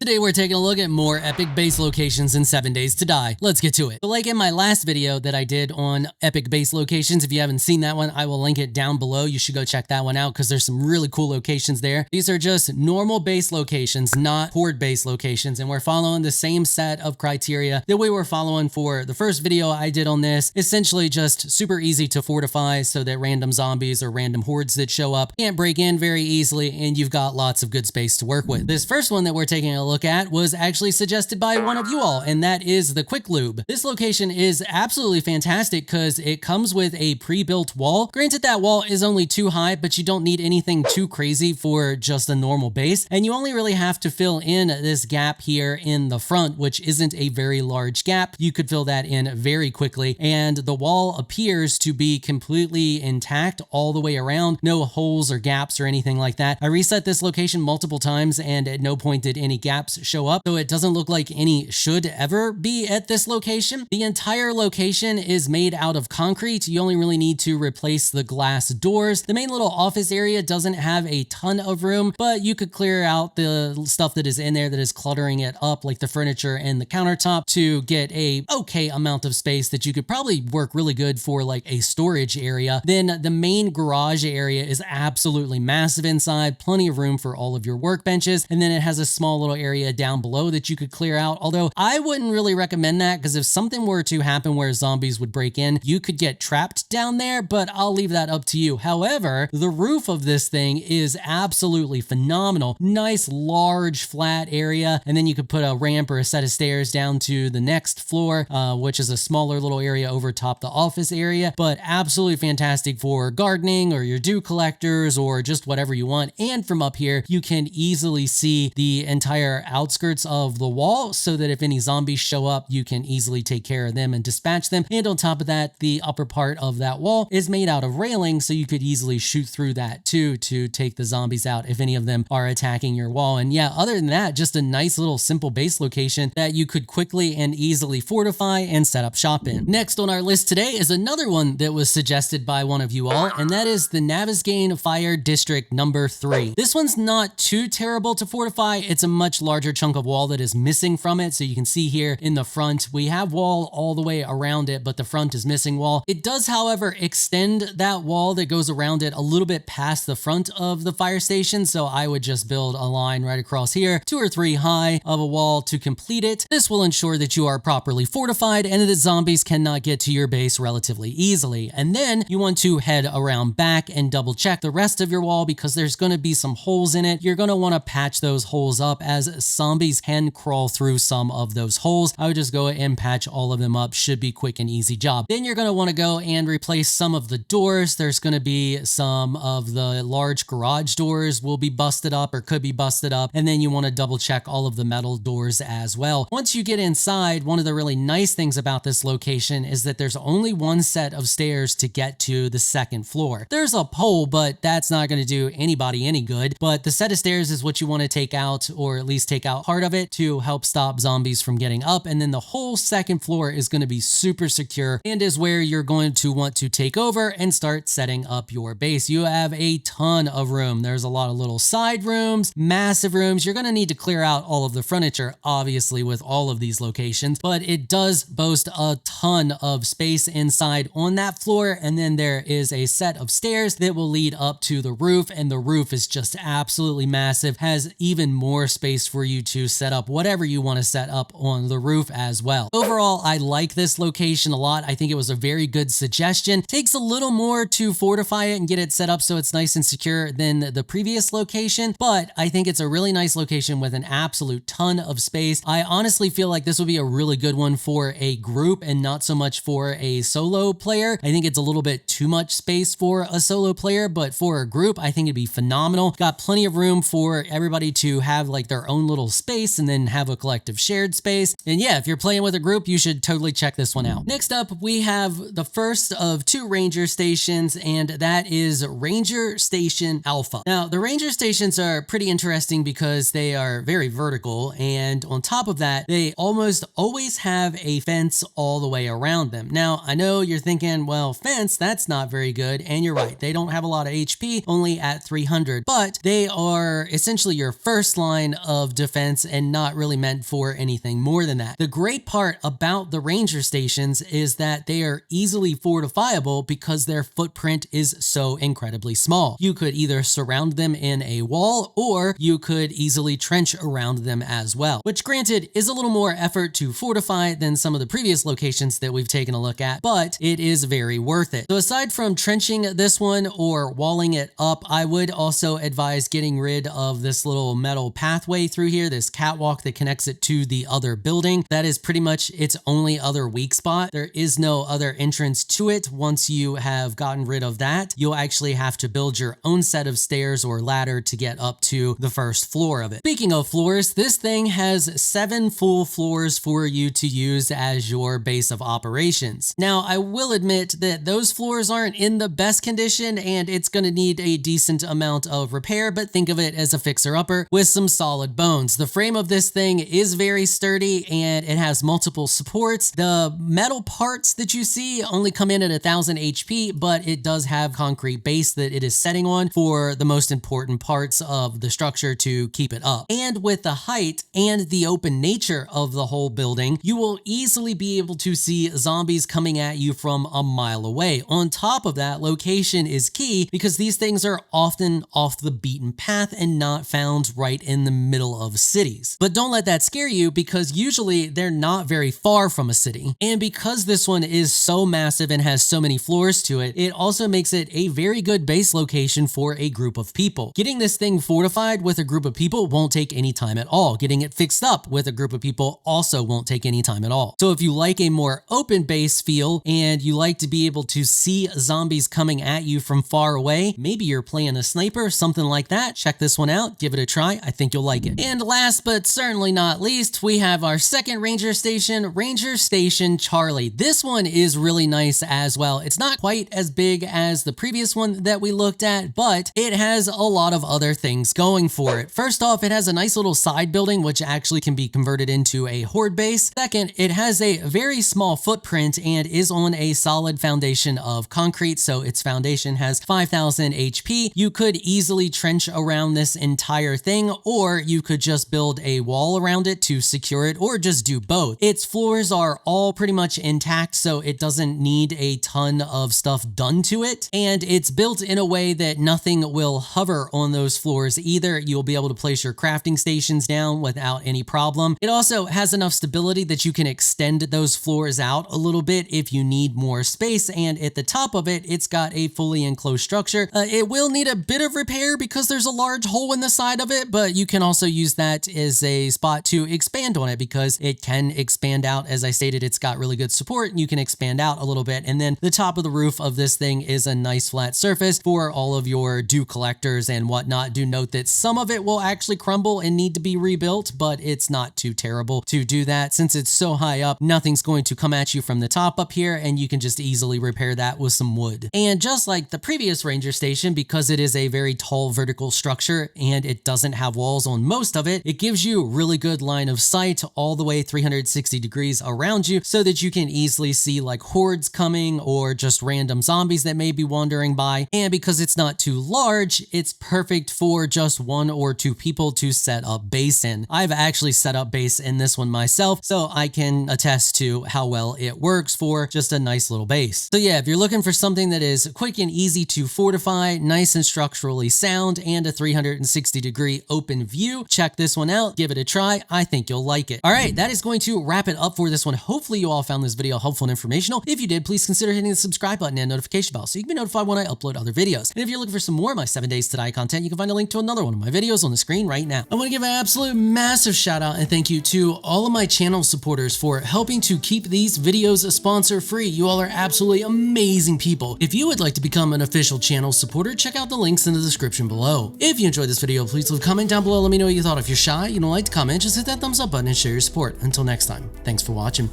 Today we're taking a look at more epic base locations in 7 Days to Die. Let's get to it. So like in my last video that I did on epic base locations, if you haven't seen that one, I will link it down below. You should go check that one out because there's some really cool locations there. These are just normal base locations, not horde base locations, and we're following the same set of criteria that we were following for the first video I did on this. Essentially just super easy to fortify so that random zombies or random hordes that show up can't break in very easily, and you've got lots of good space to work with. This first one that we're taking a look at was actually suggested by one of you all, and that is the Quick Lube. This location is absolutely fantastic because it comes with a pre-built wall. Granted, that wall is only too high, but you don't need anything too crazy for just a normal base, and you only really have to fill in this gap here in the front, which isn't a very large gap. You could fill that in very quickly, and the wall appears to be completely intact all the way around. No holes or gaps or anything like that. I reset this location multiple times, and at no point did any gaps show up, so it doesn't look like any should ever be at this location. The entire location is made out of concrete. You only really need to replace the glass doors. The main little office area doesn't have a ton of room, but you could clear out the stuff that is in there that is cluttering it up, like the furniture and the countertop, to get a okay amount of space that you could probably work really good for like a storage area. Then the main garage area is absolutely massive inside, plenty of room for all of your workbenches, and then it has a small little area down below that you could clear out, although I wouldn't really recommend that because if something were to happen where zombies would break in, you could get trapped down there, but I'll leave that up to you. However, the roof of this thing is absolutely phenomenal. Nice, large, flat area, and then you could put a ramp or a set of stairs down to the next floor, which is a smaller little area over top the office area, but absolutely fantastic for gardening or your dew collectors or just whatever you want. And from up here, you can easily see the entire outskirts of the wall so that if any zombies show up, you can easily take care of them and dispatch them. And on top of that, the upper part of that wall is made out of railing, so you could easily shoot through that too to take the zombies out if any of them are attacking your wall. And yeah, other than that, just a nice little simple base location that you could quickly and easily fortify and set up shop in. Next on our list today is another one that was suggested by one of you all, and that is the Navezgane Fire District number 3. This one's not too terrible to fortify. It's a much larger chunk of wall that is missing from it. So you can see here in the front, we have wall all the way around it, but the front is missing wall. It does, however, extend that wall that goes around it a little bit past the front of the fire station. So I would just build a line right across here, 2 or 3 high of a wall to complete it. This will ensure that you are properly fortified and that zombies cannot get to your base relatively easily. And then you want to head around back and double check the rest of your wall because there's going to be some holes in it. You're going to want to patch those holes up as zombies can crawl through some of those holes. I would just go and patch all of them up. Should be quick and easy job. Then you're going to want to go and replace some of the doors. There's going to be some of the large garage doors will be busted up or could be busted up. And then you want to double check all of the metal doors as well. Once you get inside, one of the really nice things about this location is that there's only one set of stairs to get to the second floor. There's a pole, but that's not going to do anybody any good. But the set of stairs is what you want to take out, or at least take out part of it to help stop zombies from getting up. And then the whole second floor is going to be super secure and is where you're going to want to take over and start setting up your base. You have a ton of room. There's a lot of little side rooms, massive rooms. You're going to need to clear out all of the furniture, obviously, with all of these locations, but it does boast a ton of space inside on that floor. And then there is a set of stairs that will lead up to the roof, and the roof is just absolutely massive, has even more space for you to set up whatever you want to set up on the roof as well. Overall, I like this location a lot. I think it was a very good suggestion. Takes a little more to fortify it and get it set up so it's nice and secure than the previous location, but I think it's a really nice location with an absolute ton of space. I honestly feel like this would be a really good one for a group and not so much for a solo player. I think it's a little bit too much space for a solo player, but for a group, I think it'd be phenomenal. Got plenty of room for everybody to have like their own little space and then have a collective shared space. And yeah, if you're playing with a group, you should totally check this one out. Next up, we have the first of 2 ranger stations, and that is Ranger Station Alpha. Now, the ranger stations are pretty interesting because they are very vertical, and on top of that, they almost always have a fence all the way around them. Now, I know you're thinking, well, fence, that's not very good, and you're right. They don't have a lot of HP, only at 300, but they are essentially your first line of defense and not really meant for anything more than that. The great part about the ranger stations is that they are easily fortifiable because their footprint is so incredibly small. You could either surround them in a wall or you could easily trench around them as well, which granted is a little more effort to fortify than some of the previous locations that we've taken a look at, but it is very worth it. So aside from trenching this one or walling it up, I would also advise getting rid of this little metal pathway through here, this catwalk that connects it to the other building. That is pretty much its only other weak spot. There is no other entrance to it. Once you have gotten rid of that, you'll actually have to build your own set of stairs or ladder to get up to the first floor of it. Speaking of floors, this thing has 7 full floors for you to use as your base of operations. Now, I will admit that those floors aren't in the best condition and it's going to need a decent amount of repair, but think of it as a fixer-upper with some solid bones. The frame of this thing is very sturdy and it has multiple supports. The metal parts that you see only come in at 1000 HP, but it does have concrete base that it is setting on for the most important parts of the structure to keep it up. And with the height and the open nature of the whole building, you will easily be able to see zombies coming at you from a mile away. On top of that, location is key because these things are often off the beaten path and not found right in the middle of cities. But don't let that scare you because usually they're not very far from a city. And because this one is so massive and has so many floors to it, it also makes it a very good base location for a group of people. Getting this thing fortified with a group of people won't take any time at all. Getting it fixed up with a group of people also won't take any time at all. So if you like a more open base feel and you like to be able to see zombies coming at you from far away, maybe you're playing a sniper, something like that, check this one out, give it a try. I think you'll like it. And last but certainly not least, we have our second ranger station, Ranger Station Charlie. This one is really nice as well. It's not quite as big as the previous one that we looked at, but it has a lot of other things going for it. First off, it has a nice little side building, which actually can be converted into a horde base. Second, it has a very small footprint and is on a solid foundation of concrete, so its foundation has 5000 HP. You could easily trench around this entire thing, or you could just build a wall around it to secure it, or just do both. Its floors are all pretty much intact, so it doesn't need a ton of stuff done to it, and it's built in a way that nothing will hover on those floors either. You'll be able to place your crafting stations down without any problem. It also has enough stability that you can extend those floors out a little bit if you need more space, and at the top of it, it's got a fully enclosed structure. It will need a bit of repair because there's a large hole in the side of it, but you can also use that as a spot to expand on it because it can expand out. As I stated, it's got really good support and you can expand out a little bit. And then the top of the roof of this thing is a nice flat surface for all of your dew collectors and whatnot. Do note that some of it will actually crumble and need to be rebuilt, but it's not too terrible to do that. Since it's so high up, nothing's going to come at you from the top up here, and you can just easily repair that with some wood. And just like the previous ranger station, because it is a very tall vertical structure and it doesn't have walls on most of it, it gives you really good line of sight all the way 360 degrees around you so that you can easily see like hordes coming or just random zombies that may be wandering by. And because it's not too large, it's perfect for just 1 or 2 people to set up base in. I've actually set up base in this one myself, so I can attest to how well it works for just a nice little base. So yeah, if you're looking for something that is quick and easy to fortify, nice and structurally sound, and a 360 degree open view, check this one out, give it a try. I think you'll like it. All right, that is going to wrap it up for this one. Hopefully you all found this video helpful and informational. If you did, please consider hitting the subscribe button and notification bell so you can be notified when I upload other videos. And if you're looking for some more of my 7 days to die content, you can find a link to another one of my videos on the screen right now. I want to give an absolute massive shout out and thank you to all of my channel supporters for helping to keep these videos sponsor free. You all are absolutely amazing people. If you would like to become an official channel supporter, check out the links in the description below. If you enjoyed this video, please leave a comment down below. Let me know what you thought. If you're shy, you don't like to comment, just hit that thumbs up button and share your support. Until next time, thanks for watching.